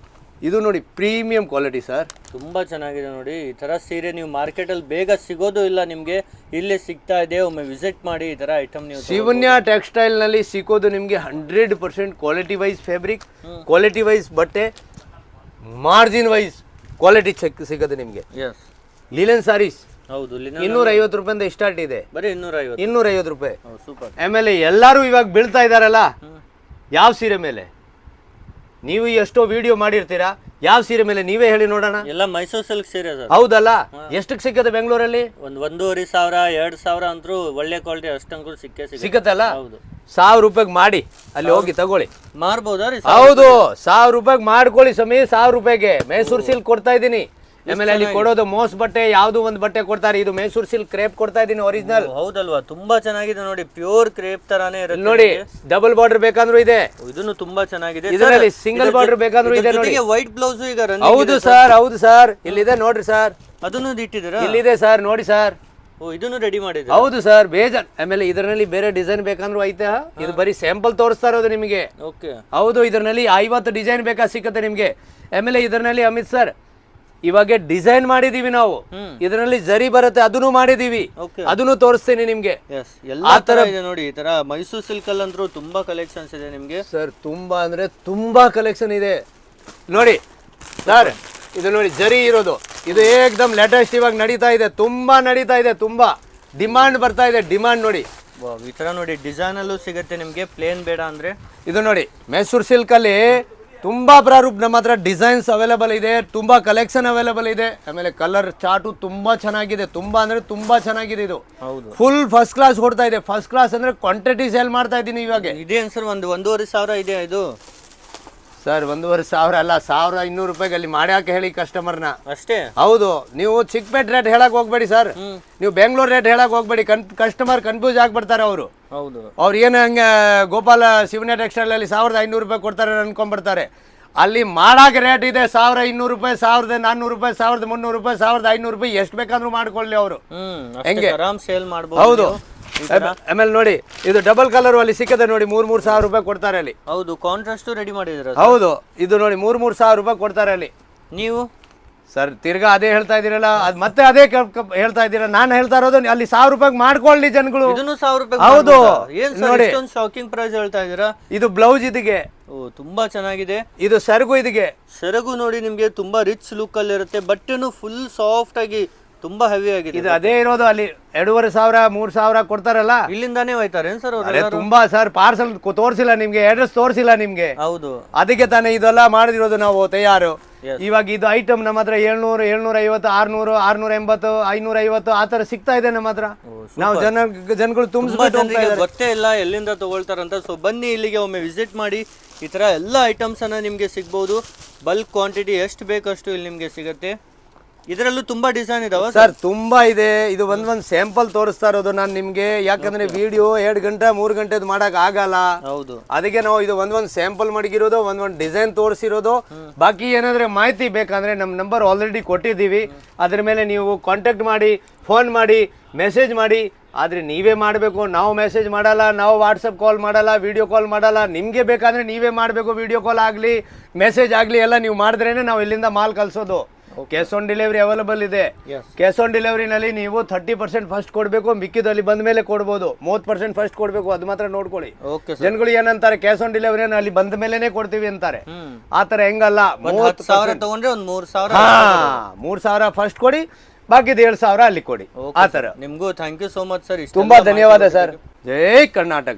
ಇದು ನೋಡಿ, ಪ್ರೀಮಿಯಂ ಕ್ವಾಲಿಟಿ ಸರ್, ತುಂಬಾ ಚೆನ್ನಾಗಿದೆ. ನೋಡಿ, ಈ ತರ ಸೀರೆ ನೀವು ಮಾರ್ಕೆಟ್ ಅಲ್ಲಿ ಬೇಗ ಸಿಗೋದು ಇಲ್ಲ, ನಿಮ್ಗೆ ಇಲ್ಲೇ ಸಿಗ್ತಾ ಇದೆ. ಒಮ್ಮೆ ವಿಸಿಟ್ ಮಾಡಿ, ಈ ತರ ಐಟಮ್ ನೀವು ಶಿವನ್ಯ ಟೆಕ್ಸ್ಟೈಲ್ ನಲ್ಲಿ ಸಿಗೋದು ನಿಮ್ಗೆ 100% quality wise fabric, quality wise ಬಟ್ಟೆ, ಮಾರ್ಜಿನ್ ವೈಸ್ ಕ್ವಾಲಿಟಿ ಸಿಗುತ್ತೆ ನಿಮ್ಗೆ. ಲಿನನ್ ಸಾರೀಸ್ ಹೌದು, 250 ರೂಪಾಯಿಂದ ಸ್ಟಾರ್ಟ್ ಇದೆ, ಬರೀ 250 ರೂಪಾಯಿ. ಸೂಪರ್. ಆಮೇಲೆ ಎಲ್ಲರೂ ಇವಾಗ ಬೀಳ್ತಾ ಇದಾರಲ್ಲ, ಯಾವ ಸೀರೆ ಮೇಲೆ ನೀವು ಎಷ್ಟೋ ವಿಡಿಯೋ ಮಾಡಿರ್ತೀರಾ, ಯಾವ ಸೀರೆ ಮೇಲೆ ನೀವೇ ಹೇಳಿ ನೋಡೋಣ. ಎಲ್ಲ ಮೈಸೂರು ಸಿಲ್ಕ್ ಸೀರೆ ಹೌದಲ್ಲ? ಎಷ್ಟಕ್ಕೆ ಸಿಕ್ಕತ್ತೆ ಬೆಂಗಳೂರಲ್ಲಿ? 1,500 2,000 ಅಂತೂ ಒಳ್ಳೆ ಕ್ವಾಲಿಟಿ ಅಷ್ಟಂಗೂ ಸಿಕ್ಕತ್ತಲ್ಲ. 1,000 ರೂಪಾಯಿಗೆ ಮಾಡಿ ಅಲ್ಲಿ ಹೋಗಿ ತಗೊಳ್ಳಿ. ಮಾರ್ಬೋದಾ? ಹೌದು, 1,000 ರೂಪಾಯಿಗೆ ಮಾಡ್ಕೊಳ್ಳಿ ಸಮೀರ್. 1,000 ರೂಪಾಯಿಗೆ ಮೈಸೂರು ಸಿಲ್ಕ್ ಕೊಡ್ತಾ ಇದ್ದೀನಿ. ಆಮೇಲೆ ಅಲ್ಲಿ ಕೊಡೋದು ಮೋಸ್ ಬಟ್ಟೆ, ಯಾವ್ದು ಒಂದು ಬಟ್ಟೆ ಕೊಡ್ತಾರೆ. ಇದು ಮೈಸೂರು ಸಿಲ್ಕ್ ಕ್ರೇಪ್ ಕೊಡ್ತಾ ಇದೀನಿ, ಒರಿಜಿನಲ್. ಹೌದಲ್ವಾ? ತುಂಬಾ ಚೆನ್ನಾಗಿದೆ ನೋಡಿ, ಪ್ಯೂರ್ ಕ್ರೇಪ್ ತರಾನೇ ಇರುತ್ತೆ ನೋಡಿ. ಡಬಲ್ ಬಾರ್ಡರ್ ಬೇಕಾದ್ರೂ ಇದೆ, ಇದನ್ನು ತುಂಬಾ ಚೆನ್ನಾಗಿದೆ. ಇದರಲ್ಲಿ ಸಿಂಗಲ್ ಬಾರ್ಡರ್ ಬೇಕಾದ್ರೂ ಇದೆ ನೋಡಿ. ವೈಟ್ ಬ್ಲೌಸ್ ಈಗ ಹೌದು ಸರ್, ಹೌದು ಸರ್, ಇಲ್ಲಿದೆ ನೋಡ್ರಿ ಸರ್. ಅದನ್ನು ಇಟ್ಟಿದ್ದೀರಾ? ಇಲ್ಲಿದೆ ಸರ್, ನೋಡಿ ಸರ್. ಇದನ್ನು ರೆಡಿ ಮಾಡಿದ್ರೆ? ಹೌದು ಸರ್, ಬೇಜಾನ್. ಆಮೇಲೆ ಇದರಲ್ಲಿ ಬೇರೆ ಡಿಸೈನ್ ಬೇಕಂದ್ರೂ ಐತೆ. ಇದು ಬರೀ ಸ್ಯಾಂಪಲ್ ತೋರಿಸ್ತಾ ಇರೋದು ನಿಮಗೆ. ಹೌದು, ಇದರಲ್ಲಿ 50 ಡಿಸೈನ್ ಬೇಕಾ ಸಿಕ್ಕತ್ತೆ ನಿಮ್ಗೆ. ಆಮೇಲೆ ಇದರಲ್ಲಿ ಅಮಿತ್ ಸರ್ ಇವಾಗ ಡಿಸೈನ್ ಮಾಡಿದೀವಿ ನಾವು, ಇದರಲ್ಲಿ ಜರಿ ಬರುತ್ತೆ, ಅದನ್ನು ಮಾಡಿದೀವಿ, ಅದನ್ನು ತೋರಿಸ್ತೀನಿ ನಿಮ್ಗೆ. ನೋಡಿ, ಈ ತರ ಮೈಸೂರು ಸಿಲ್ಕ್ ಅಲ್ಲಂದ್ರೂ ತುಂಬಾ ಕಲೆಕ್ಷನ್ಸ್ ಇದೆ ನಿಮ್ಗೆ ಸರ್. ತುಂಬಾ ಅಂದ್ರೆ ತುಂಬಾ ಕಲೆಕ್ಷನ್ ಇದೆ ನೋಡಿ ಸರ್. ಇದು ನೋಡಿ, ಜರಿ ಇರೋದು, ಇದು ಏಕದಮ್ ಲೇಟೆಸ್ಟ್ ಇವಾಗ ನಡೀತಾ ಇದೆ, ತುಂಬಾ ನಡೀತಾ ಇದೆ, ತುಂಬಾ ಡಿಮಾಂಡ್ ಬರ್ತಾ ಇದೆ. ಡಿಮಾಂಡ್ ನೋಡಿ, ಈ ತರ ನೋಡಿ, ಡಿಸೈನ್ ಅಲ್ಲೂ ಸಿಗುತ್ತೆ ನಿಮ್ಗೆ, ಪ್ಲೇನ್ ಬೇಡ ಅಂದ್ರೆ. ಇದು ನೋಡಿ, ಮೈಸೂರು ಸಿಲ್ಕ್ ಅಲ್ಲಿ ತುಂಬಾ ಪ್ರಾರೂಪ ನಮ್ಮ ಹತ್ರ ಡಿಸೈನ್ಸ್ ಅವೈಲೇಬಲ್ ಇದೆ, ತುಂಬಾ ಕಲೆಕ್ಷನ್ ಅವೈಲೇಬಲ್ ಇದೆ. ಆಮೇಲೆ ಕಲರ್ ಚಾರ್ಟು ತುಂಬಾ ಚೆನ್ನಾಗಿದೆ, ತುಂಬಾ ಅಂದ್ರೆ ತುಂಬಾ ಚೆನ್ನಾಗಿದೆ. ಇದು ಫುಲ್ ಫಸ್ಟ್ ಕ್ಲಾಸ್ ಕೊಡ್ತಾ ಇದೆ. ಫಸ್ಟ್ ಕ್ಲಾಸ್ ಅಂದ್ರೆ ಕ್ವಾಂಟಿಟಿ ಸೇಲ್ ಮಾಡ್ತಾ ಇದ್ದೀನಿ ಇವಾಗ. ಇದೇನು ಸರ್, 1,500 ಇದೆ ಇದು ಸರ್ 1,500 ಅಲ್ಲ 1,500 ರೂಪಾಯಿಗೆ ಅಲ್ಲಿ ಮಾಡ್ಯಾಕೆ ಹೇಳಿ ಕಸ್ಟಮರ್ನ. ಅಷ್ಟೇ. ಹೌದು, ನೀವು ಚಿಕ್ಕಪೇಟೆ ರೇಟ್ ಹೇಳಕ್ ಹೋಗ್ಬೇಡಿ ಸರ್, ನೀವು ಬೆಂಗಳೂರು ರೇಟ್ ಹೇಳಕ್ ಹೋಗ್ಬೇಡಿ. ಕಸ್ಟಮರ್ ಕನ್ಫ್ಯೂಸ್ ಆಗ್ಬಿಡ್ತಾರೆ ಅವರು. ಹೌದು, ಅವ್ರು ಏನು ಹಂಗೆ ಗೋಪಾಲ ಶಿವನೇ ಟೆಕ್ಸ್ಟೈಲ್ ಅಲ್ಲಿ 1,500 ರೂಪಾಯಿ ಕೊಡ್ತಾರೆ ಅನ್ಕೊಂಡ್ಬಿಡ್ತಾರೆ. ಅಲ್ಲಿ ಮಾಡಾಕ ರೇಟ್ ಇದೆ 1,200 ರೂಪಾಯಿ, 1,400 ರೂಪಾಯಿ, 1,300 ರೂಪಾಯಿ, 1,500 ರೂಪಾಯಿ, ಎಷ್ಟು ಬೇಕಾದ್ರೂ ಮಾಡ್ಕೊಳ್ಳಿ ಅವರು. ಹೆಂಗೆ ಆರಾಮ್ ಸೇಲ್ ಮಾಡಬಹುದು. ಹೌದು. ಆಮೇಲೆ ನೋಡಿ ಇದು ಡಬಲ್ ಕಲರ್ ಅಲ್ಲಿ ಸಿಕ್ಕದೆ ನೋಡಿ, 3,000 ರೂಪಾಯಿ ಕೊಡ್ತಾರೆ ಅಲ್ಲಿ. ಹೌದು, ಕಾಂಟ್ರಾಸ್ಟ್ ರೆಡಿ ಮಾಡಿದ್ರ. ಹೌದು, ಇದು ನೋಡಿ 3,000 ರೂಪಾಯಿ ಕೊಡ್ತಾರೆ ಅಲ್ಲಿ. ನೀವು ಸರ್ ತಿರ್ಗಾ ಅದೇ ಹೇಳ್ತಾ ಇದೀರಲ್ಲ, ಅದ್ ಮತ್ತೆ ಅದೇ ಹೇಳ್ತಾ ಇದ್ದೀರಾ. ನಾನು ಹೇಳ್ತಾ ಇರೋದು ಅಲ್ಲಿ 1,000 ರೂಪಾಯಿಗೆ ಮಾಡ್ಕೊಳ್ಳಿ ಜನಗಳು. ಇದನ್ನು 1,000 ರೂಪಾಯಿ. ಹೌದು, ಏನ್ ಸರ್ ಇಷ್ಟೊಂದು ಶಾಕಿಂಗ್ ಪ್ರೈಸ್ ಹೇಳ್ತಾ ಇದೀರಾ? ಇದು ಬ್ಲೌಸ್ ಇದಿಗೆ. ಓ, ತುಂಬಾ ಚೆನ್ನಾಗಿದೆ. ಇದು ಸೆರಗು ಇದಿಗೆ. ಸೆರಗು ನೋಡಿ ನಿಮ್ಗೆ ತುಂಬಾ ರಿಚ್ ಲುಕ್ ಅಲ್ಲಿ ಇರುತ್ತೆ. ಬಟ್ಟೆನು ಫುಲ್ ಸಾಫ್ಟ್ ಆಗಿ ತುಂಬಾ ಹೆವಿ ಆಗಿದೆ. ಇದು ಅದೇ ಇರೋದು ಅಲ್ಲಿ 2,500 3,000 ಕೊಡ್ತಾರಲ್ಲ, ಇಲ್ಲಿಂದಾನೇ ಹೋಯ್ತಾರೆ ಸರ್ ಅರೆ ತುಂಬಾ ಸರ್. ಪಾರ್ಸಲ್ ತೋರಿಸಿಲ್ಲ ನಿಮ್ಗೆ, ಅಡ್ರೆಸ್ ತೋರಿಸಿಲ್ಲ ನಿಮ್ಗೆ. ಹೌದು, ಅದಕ್ಕೆ ತಾನೇ ಇದೆಲ್ಲ ಮಾಡಿದಿರೋದು ನಾವು ತಯಾರು. ಇವಾಗ ಇದು ಐಟಮ್ ನಮ್ಮ ಹತ್ರ 700 750 600 680 550 ಆ ತರ ಸಿಗ್ತಾ ಇದೆ ನಮ್ಮ ಹತ್ರ. ನಾವು ಜನಗಳು ತುಂಬಾ ಗೊತ್ತೇ ಇಲ್ಲ ಎಲ್ಲಿಂದ ತಗೊಳ್ತಾರಂತ. ಸೊ ಬನ್ನಿ ಇಲ್ಲಿಗೆ ಒಮ್ಮೆ ವಿಸಿಟ್ ಮಾಡಿ. ಈ ತರ ಎಲ್ಲ ಐಟಮ್ಸ್ ಅನ್ನ ನಿಮ್ಗೆ ಸಿಗ್ಬಹುದು. ಬಲ್ಕ್ ಕ್ವಾಂಟಿಟಿ ಎಷ್ಟು ಬೇಕಷ್ಟು ಇಲ್ಲಿ ನಿಮ್ಗೆ ಸಿಗುತ್ತೆ. ಇದರಲ್ಲೂ ತುಂಬಾ ಡಿಸೈನ್ ಇದಾವ ಸರ್, ತುಂಬಾ ಇದೆ. ಇದು ಒಂದೊಂದು ಸ್ಯಾಂಪಲ್ ತೋರಿಸ್ತಾ ಇರೋದು ನಾನು ನಿಮ್ಗೆ, ಯಾಕಂದ್ರೆ ವಿಡಿಯೋ 2 ಗಂಟೆ 3 ಗಂಟೆದು ಮಾಡಕ್ ಆಗಲ್ಲ. ಹೌದು, ಅದಕ್ಕೆ ನಾವು ಇದು ಒಂದೊಂದು ಸ್ಯಾಂಪಲ್ ಮಡಗಿರೋದು, ಒಂದೊಂದು ಡಿಸೈನ್ ತೋರಿಸಿರೋದು. ಬಾಕಿ ಏನಾದ್ರೆ ಮಾಹಿತಿ ಬೇಕಂದ್ರೆ ನಮ್ಮ ನಂಬರ್ ಆಲ್ರೆಡಿ ಕೊಟ್ಟಿದ್ದೀವಿ. ಅದ್ರ ಮೇಲೆ ನೀವು ಕಾಂಟ್ಯಾಕ್ಟ್ ಮಾಡಿ, ಫೋನ್ ಮಾಡಿ, ಮೆಸೇಜ್ ಮಾಡಿ. ಆದರೆ ನೀವೇ ಮಾಡಬೇಕು, ನಾವು ಮೆಸೇಜ್ ಮಾಡಲ್ಲ, ನಾವು ವಾಟ್ಸಪ್ ಕಾಲ್ ಮಾಡಲ್ಲ, ವಿಡಿಯೋ ಕಾಲ್ ಮಾಡಲ್ಲ. ನಿಮಗೆ ಬೇಕಾದರೆ ನೀವೇ ಮಾಡಬೇಕು. ವಿಡಿಯೋ ಕಾಲ್ ಆಗಲಿ ಮೆಸೇಜ್ ಆಗಲಿ ಎಲ್ಲ ನೀವು ಮಾಡಿದ್ರೇ ನಾವು ಇಲ್ಲಿಂದ ಮಾಲ್ ಕಳಿಸೋದು. ಕ್ಯಾಶ್ ಆನ್ ಡೆಲಿವರಿ ಅವೈಲೇಬಲ್ ಇದೆ. ಕ್ಯಾಶ್ ಆನ್ ಡೆಲಿವರಿನಲ್ಲಿ ನೀವು 30% ಫಸ್ಟ್ ಕೊಡಬೇಕು, ಮಿಕ್ಕಿದಲ್ಲಿ ಬಂದ ಮೇಲೆ ಕೊಡ್ಬೋದು. 30% ಫಸ್ಟ್ ಕೊಡಬೇಕು, ಅದು ಮಾತ್ರ ನೋಡ್ಕೊಳ್ಳಿ. ಜನಗಳು ಏನಂತಾರೆ, ಕ್ಯಾಶ್ ಆನ್ ಡೆಲಿವರಿ ಅಲ್ಲಿ ಬಂದ ಮೇಲೆನೆ ಕೊಡ್ತೀವಿ ಅಂತಾರೆ. ಆ ಥರ ಹೆಂಗಲ್ಲ. 30,000 ತಗೊಂಡ್ರೆ ಒಂದು 3,000. 3,000 ಫಸ್ಟ್ ಕೊಡಿ, ಬಾಕಿದ 7,000 ಅಲ್ಲಿ ಕೊಡಿ. ಆ ಥರ. ನಿಮ್ಗೂ thank you so much sir. ತುಂಬಾ ಧನ್ಯವಾದ ಸರ್. ಜೈ ಕರ್ನಾಟಕ.